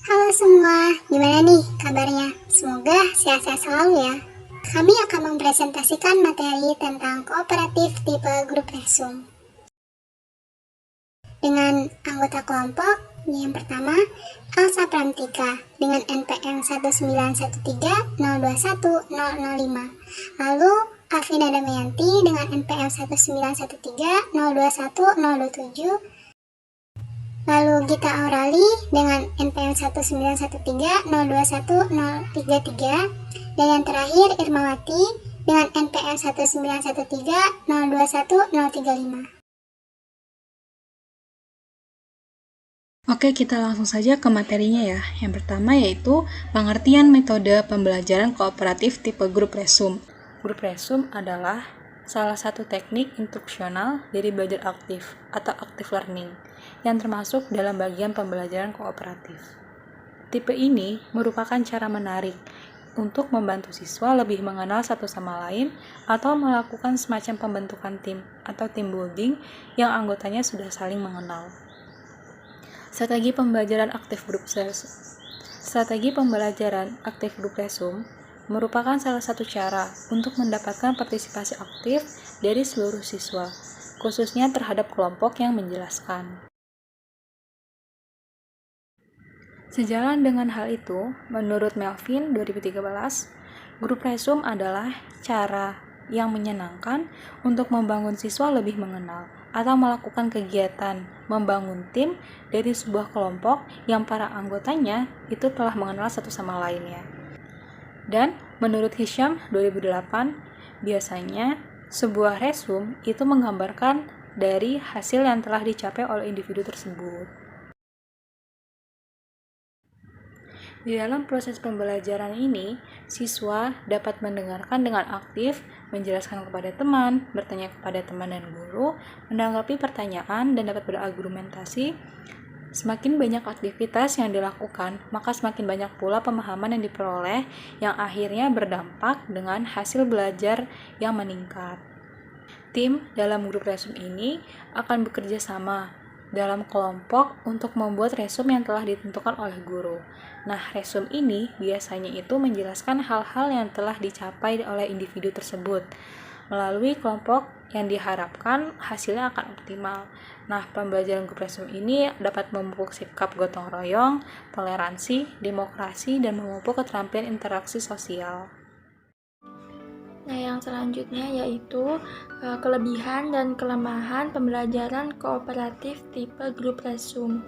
Halo semua, gimana nih kabarnya? Semoga sehat-sehat selalu ya. Kami akan mempresentasikan materi tentang kooperatif tipe grup resum. Dengan anggota kelompok, yang pertama, Elsa Pramtika dengan NPM 19130210005. Lalu, Afina Damayanti dengan NPM 19130210027. Lalu Gita Aurali dengan NPM 19130210033. Dan yang terakhir Irmawati dengan NPM 19130210035. Oke, kita langsung saja ke materinya ya. Yang pertama yaitu pengertian metode pembelajaran kooperatif tipe grup resum. Grup resum adalah salah satu teknik instruksional dari belajar aktif atau active learning yang termasuk dalam bagian pembelajaran kooperatif. Tipe ini merupakan cara menarik untuk membantu siswa lebih mengenal satu sama lain atau melakukan semacam pembentukan tim atau team building yang anggotanya sudah saling mengenal. Strategi pembelajaran aktif grup resum. Strategi pembelajaran aktif grup resum merupakan salah satu cara untuk mendapatkan partisipasi aktif dari seluruh siswa, khususnya terhadap kelompok yang menjelaskan. Sejalan dengan hal itu, menurut Melvin 2013, grup resum adalah cara yang menyenangkan untuk membangun siswa lebih mengenal atau melakukan kegiatan membangun tim dari sebuah kelompok yang para anggotanya itu telah mengenal satu sama lainnya. Dan menurut Hisham 2008, biasanya sebuah resum itu menggambarkan dari hasil yang telah dicapai oleh individu tersebut. Di dalam proses pembelajaran ini, siswa dapat mendengarkan dengan aktif, menjelaskan kepada teman, bertanya kepada teman dan guru, menanggapi pertanyaan, dan dapat berargumentasi. Semakin banyak aktivitas yang dilakukan, maka semakin banyak pula pemahaman yang diperoleh yang akhirnya berdampak dengan hasil belajar yang meningkat. Tim dalam grup resum ini akan bekerja sama dalam kelompok untuk membuat resum yang telah ditentukan oleh guru. Nah, resum ini biasanya itu menjelaskan hal-hal yang telah dicapai oleh individu tersebut. Melalui kelompok yang diharapkan hasilnya akan optimal. Nah, pembelajaran grup resum ini dapat memupuk sikap gotong royong, toleransi, demokrasi, dan memupuk keterampilan interaksi sosial. Nah, yang selanjutnya yaitu kelebihan dan kelemahan pembelajaran kooperatif tipe grup resum.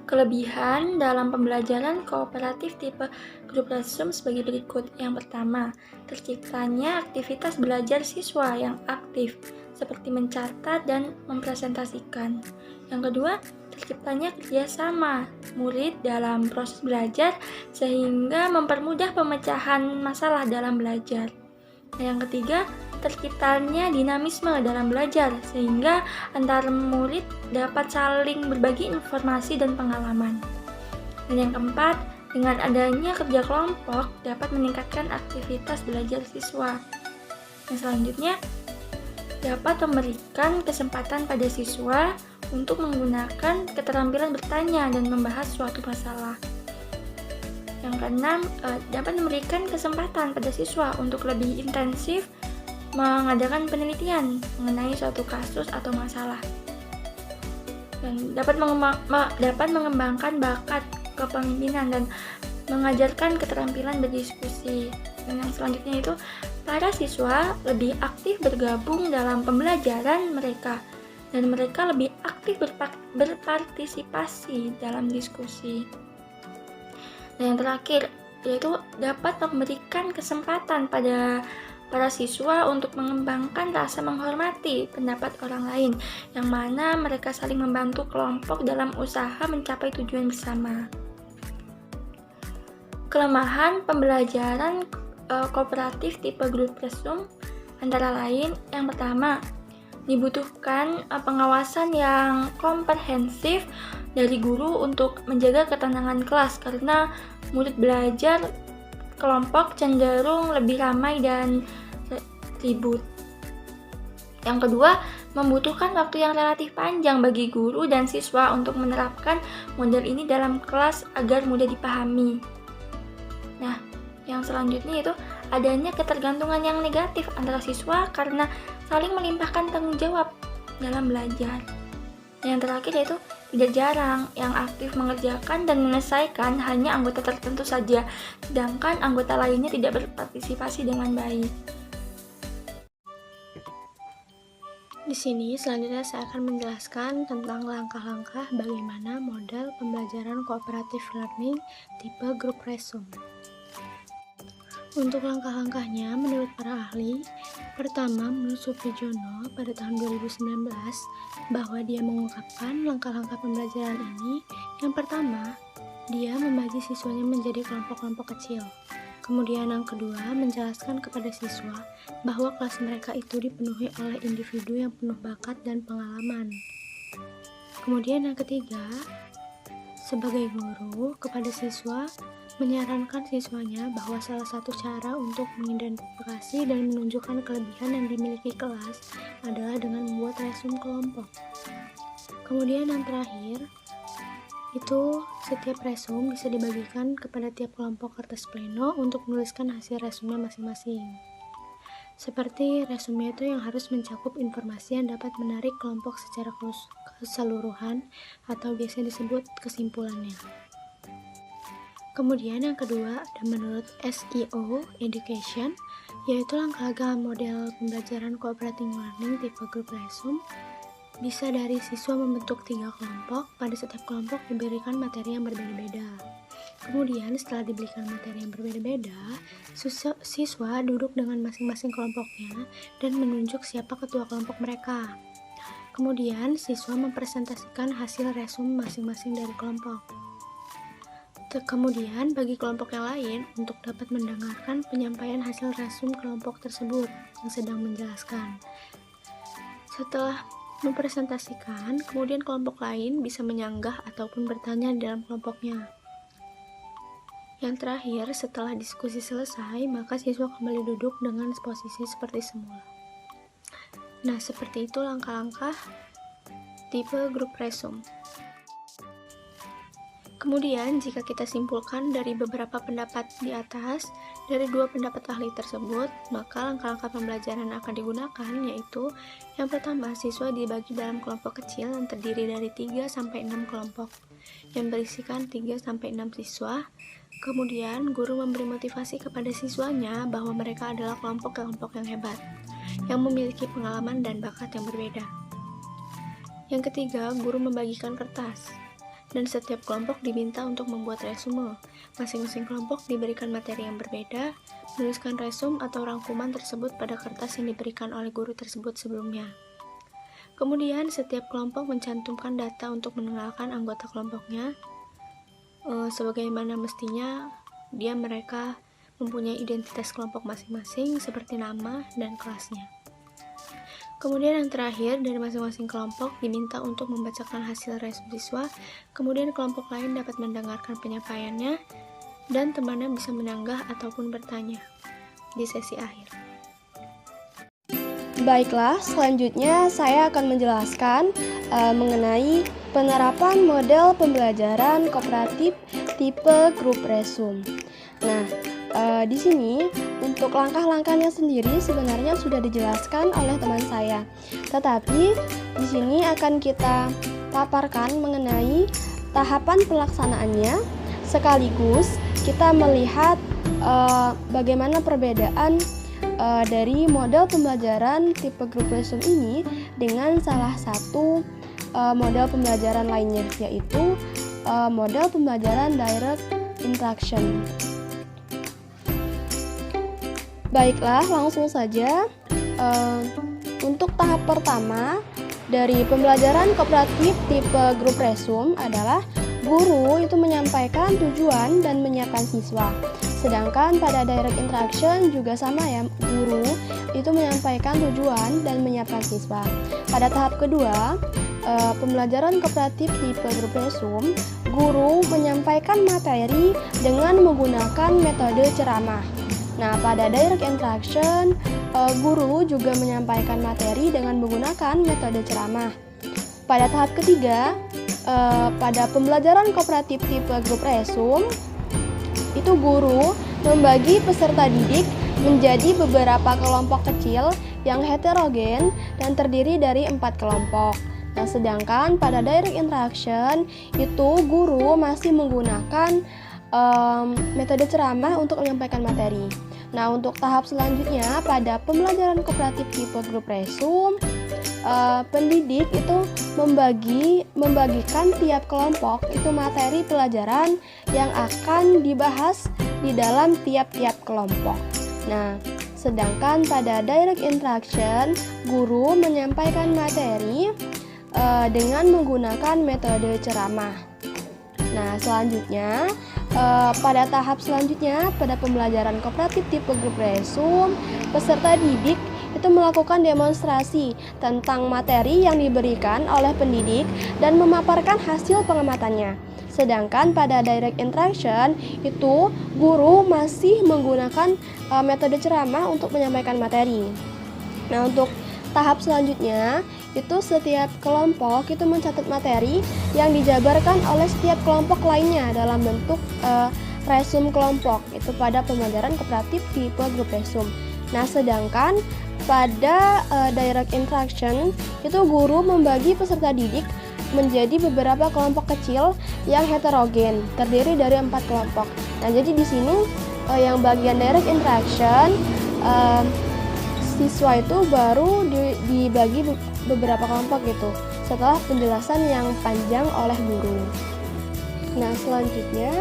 Kelebihan dalam pembelajaran kooperatif tipe grup resum sebagai berikut. Yang pertama, terciptanya aktivitas belajar siswa yang aktif, seperti mencatat dan mempresentasikan. Yang kedua, terciptanya kerjasama murid dalam proses belajar sehingga mempermudah pemecahan masalah dalam belajar. Yang ketiga, terciptanya dinamisme dalam belajar sehingga antar murid dapat saling berbagi informasi dan pengalaman. Dan yang keempat, dengan adanya kerja kelompok dapat meningkatkan aktivitas belajar siswa. Yang selanjutnya, dapat memberikan kesempatan pada siswa untuk menggunakan keterampilan bertanya dan membahas suatu masalah. Yang keenam, dapat memberikan kesempatan pada siswa untuk lebih intensif mengadakan penelitian mengenai suatu kasus atau masalah. Dan dapat mengembangkan bakat kepemimpinan dan mengajarkan keterampilan berdiskusi. Dan yang selanjutnya itu, para siswa lebih aktif bergabung dalam pembelajaran mereka dan mereka lebih aktif berpartisipasi dalam diskusi. Dan yang terakhir yaitu dapat memberikan kesempatan pada para siswa untuk mengembangkan rasa menghormati pendapat orang lain, yang mana mereka saling membantu kelompok dalam usaha mencapai tujuan bersama. Kelemahan pembelajaran kooperatif tipe grup resum antara lain, yang pertama, dibutuhkan pengawasan yang komprehensif dari guru untuk menjaga ketenangan kelas karena murid belajar kelompok cenderung lebih ramai dan ribut. Yang kedua, membutuhkan waktu yang relatif panjang bagi guru dan siswa untuk menerapkan model ini dalam kelas agar mudah dipahami. Nah, yang selanjutnya itu adanya ketergantungan yang negatif antara siswa karena saling melimpahkan tanggung jawab dalam belajar. Yang terakhir yaitu tidak jarang yang aktif mengerjakan dan menyelesaikan hanya anggota tertentu saja, sedangkan anggota lainnya tidak berpartisipasi dengan baik. Di sini selanjutnya saya akan menjelaskan tentang langkah-langkah bagaimana model pembelajaran cooperative learning tipe group resume. Untuk langkah-langkahnya menurut para ahli, pertama menurut Suprijono pada tahun 2019 bahwa dia mengungkapkan langkah-langkah pembelajaran ini. Yang pertama, dia membagi siswanya menjadi kelompok-kelompok kecil. Kemudian yang kedua, menjelaskan kepada siswa bahwa kelas mereka itu dipenuhi oleh individu yang penuh bakat dan pengalaman. Kemudian yang ketiga, sebagai guru kepada siswa, menyarankan siswanya bahwa salah satu cara untuk mengidentifikasi dan menunjukkan kelebihan yang dimiliki kelas adalah dengan membuat resume kelompok. Kemudian yang terakhir, itu setiap resume bisa dibagikan kepada tiap kelompok kertas pleno untuk menuliskan hasil resume masing-masing. Seperti resume itu yang harus mencakup informasi yang dapat menarik kelompok secara keseluruhan atau biasa disebut kesimpulannya. Kemudian yang kedua ada menurut SEO Education, yaitu langkah-langkah model pembelajaran cooperative learning tipe group resume. Bisa dari siswa membentuk 3 kelompok, pada setiap kelompok diberikan materi yang berbeda-beda. Kemudian setelah diberikan materi yang berbeda-beda, siswa duduk dengan masing-masing kelompoknya dan menunjuk siapa ketua kelompok mereka. Kemudian siswa mempresentasikan hasil resume masing-masing dari kelompok. Kemudian bagi kelompok yang lain untuk dapat mendengarkan penyampaian hasil resume kelompok tersebut yang sedang menjelaskan. Setelah mempresentasikan, kemudian kelompok lain bisa menyanggah ataupun bertanya di dalam kelompoknya. Yang terakhir, setelah diskusi selesai, maka siswa kembali duduk dengan posisi seperti semula. Nah, seperti itu langkah-langkah tipe grup resume. Kemudian, jika kita simpulkan dari beberapa pendapat di atas, dari 2 pendapat ahli tersebut, maka langkah-langkah pembelajaran akan digunakan yaitu yang pertama, siswa dibagi dalam kelompok kecil yang terdiri dari 3-6 kelompok yang berisikan 3-6 siswa. Kemudian, guru memberi motivasi kepada siswanya bahwa mereka adalah kelompok-kelompok yang hebat, yang memiliki pengalaman dan bakat yang berbeda. Yang ketiga, guru membagikan kertas, dan setiap kelompok diminta untuk membuat resume. Masing-masing kelompok diberikan materi yang berbeda, menuliskan resume atau rangkuman tersebut pada kertas yang diberikan oleh guru tersebut sebelumnya. Kemudian, setiap kelompok mencantumkan data untuk mengenalkan anggota kelompoknya, sebagaimana mestinya mereka mempunyai identitas kelompok masing-masing seperti nama dan kelasnya. Kemudian yang terakhir, dari masing-masing kelompok diminta untuk membacakan hasil resume siswa, kemudian kelompok lain dapat mendengarkan penyampaiannya, dan temannya bisa menyanggah ataupun bertanya di sesi akhir. Baiklah, selanjutnya saya akan menjelaskan mengenai penerapan model pembelajaran kooperatif tipe grup resume. Nah, di sini untuk langkah-langkahnya sendiri sebenarnya sudah dijelaskan oleh teman saya. Tetapi di sini akan kita paparkan mengenai tahapan pelaksanaannya, sekaligus kita melihat bagaimana perbedaan dari model pembelajaran tipe grup resume ini dengan salah satu model pembelajaran lainnya, yaitu model pembelajaran direct instruction. Baiklah, langsung saja. Untuk tahap pertama dari pembelajaran kooperatif tipe grup resume adalah guru itu menyampaikan tujuan dan menyiapkan siswa. Sedangkan pada direct interaction juga sama ya, guru itu menyampaikan tujuan dan menyiapkan siswa. Pada tahap kedua, pembelajaran kooperatif tipe grup resume, guru menyampaikan materi dengan menggunakan metode ceramah. Nah, pada direct interaction, guru juga menyampaikan materi dengan menggunakan metode ceramah. Pada tahap ketiga, pada pembelajaran kooperatif tipe grup resume, itu guru membagi peserta didik menjadi beberapa kelompok kecil yang heterogen dan terdiri dari 4 kelompok. Nah, sedangkan pada direct interaction itu guru masih menggunakan metode ceramah untuk menyampaikan materi. Nah, untuk tahap selanjutnya pada pembelajaran kooperatif tipe grup resume, pendidik itu membagikan tiap kelompok itu materi pelajaran yang akan dibahas di dalam tiap-tiap kelompok. Nah, sedangkan pada direct interaction, guru menyampaikan materi dengan menggunakan metode ceramah. Nah, selanjutnya pada tahap selanjutnya pada pembelajaran kooperatif tipe grup resume, peserta didik itu melakukan demonstrasi tentang materi yang diberikan oleh pendidik dan memaparkan hasil pengamatannya. Sedangkan pada direct interaction itu guru masih menggunakan metode ceramah untuk menyampaikan materi. Nah, untuk tahap selanjutnya itu setiap kelompok itu mencatat materi yang dijabarkan oleh setiap kelompok lainnya dalam bentuk resume kelompok itu pada pembelajaran kooperatif tipe grup resume. Nah, sedangkan pada direct interaction itu guru membagi peserta didik menjadi beberapa kelompok kecil yang heterogen terdiri dari 4 kelompok. Nah, jadi di sini yang bagian direct interaction siswa itu baru dibagi beberapa kelompok gitu setelah penjelasan yang panjang oleh guru. Nah, selanjutnya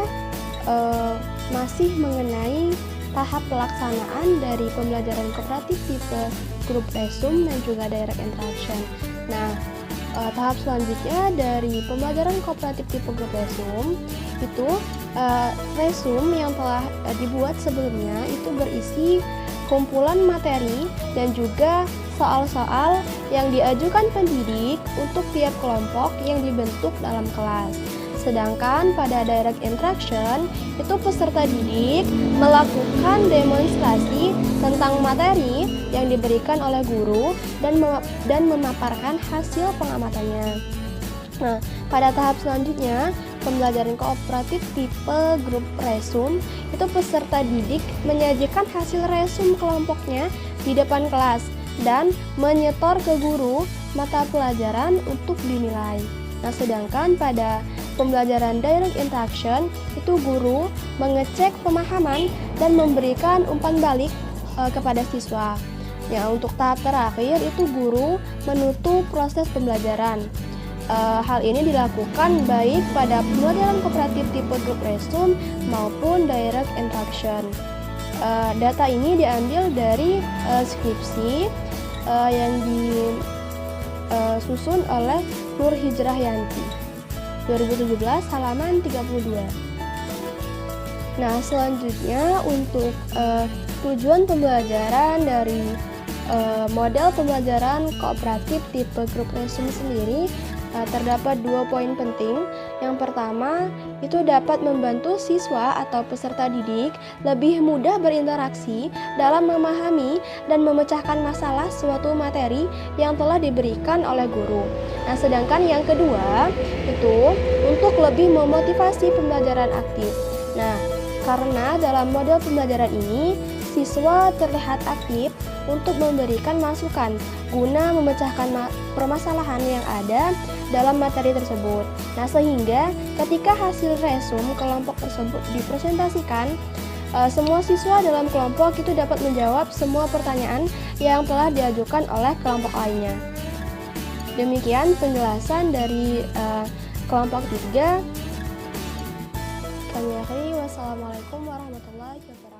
masih mengenai tahap pelaksanaan dari pembelajaran kooperatif tipe grup resume dan juga direct interaction. Nah, tahap selanjutnya dari pembelajaran kooperatif tipe grup resume itu resume yang telah dibuat sebelumnya itu berisi kumpulan materi dan juga soal-soal yang diajukan pendidik untuk tiap kelompok yang dibentuk dalam kelas. Sedangkan pada direct interaction itu peserta didik melakukan demonstrasi tentang materi yang diberikan oleh guru dan memaparkan hasil pengamatannya. Nah, pada tahap selanjutnya pembelajaran kooperatif tipe grup resume itu peserta didik menyajikan hasil resume kelompoknya di depan kelas dan menyetor ke guru mata pelajaran untuk dinilai. Nah, sedangkan pada pembelajaran direct interaction itu guru mengecek pemahaman dan memberikan umpan balik kepada siswa. Ya, untuk tahap terakhir itu guru menutup proses pembelajaran. Hal ini dilakukan baik pada pembelajaran kooperatif tipe grup resume maupun direct interaction. Data ini diambil dari skripsi yang disusun oleh Nur Hijrahyanti 2017 halaman 32. Nah, selanjutnya untuk tujuan pembelajaran dari model pembelajaran kooperatif tipe grup resume sendiri terdapat 2 poin penting. Yang pertama, itu dapat membantu siswa atau peserta didik lebih mudah berinteraksi dalam memahami dan memecahkan masalah suatu materi yang telah diberikan oleh guru. Nah, sedangkan yang kedua, itu untuk lebih memotivasi pembelajaran aktif. Nah, karena dalam model pembelajaran ini, siswa terlihat aktif untuk memberikan masukan guna memecahkan permasalahan yang ada dalam materi tersebut. Nah, sehingga ketika hasil resume kelompok tersebut dipresentasikan, semua siswa dalam kelompok itu dapat menjawab semua pertanyaan yang telah diajukan oleh kelompok lainnya. Demikian penjelasan dari kelompok 3. Kami akhiri, wassalamualaikum warahmatullahi wabarakatuh.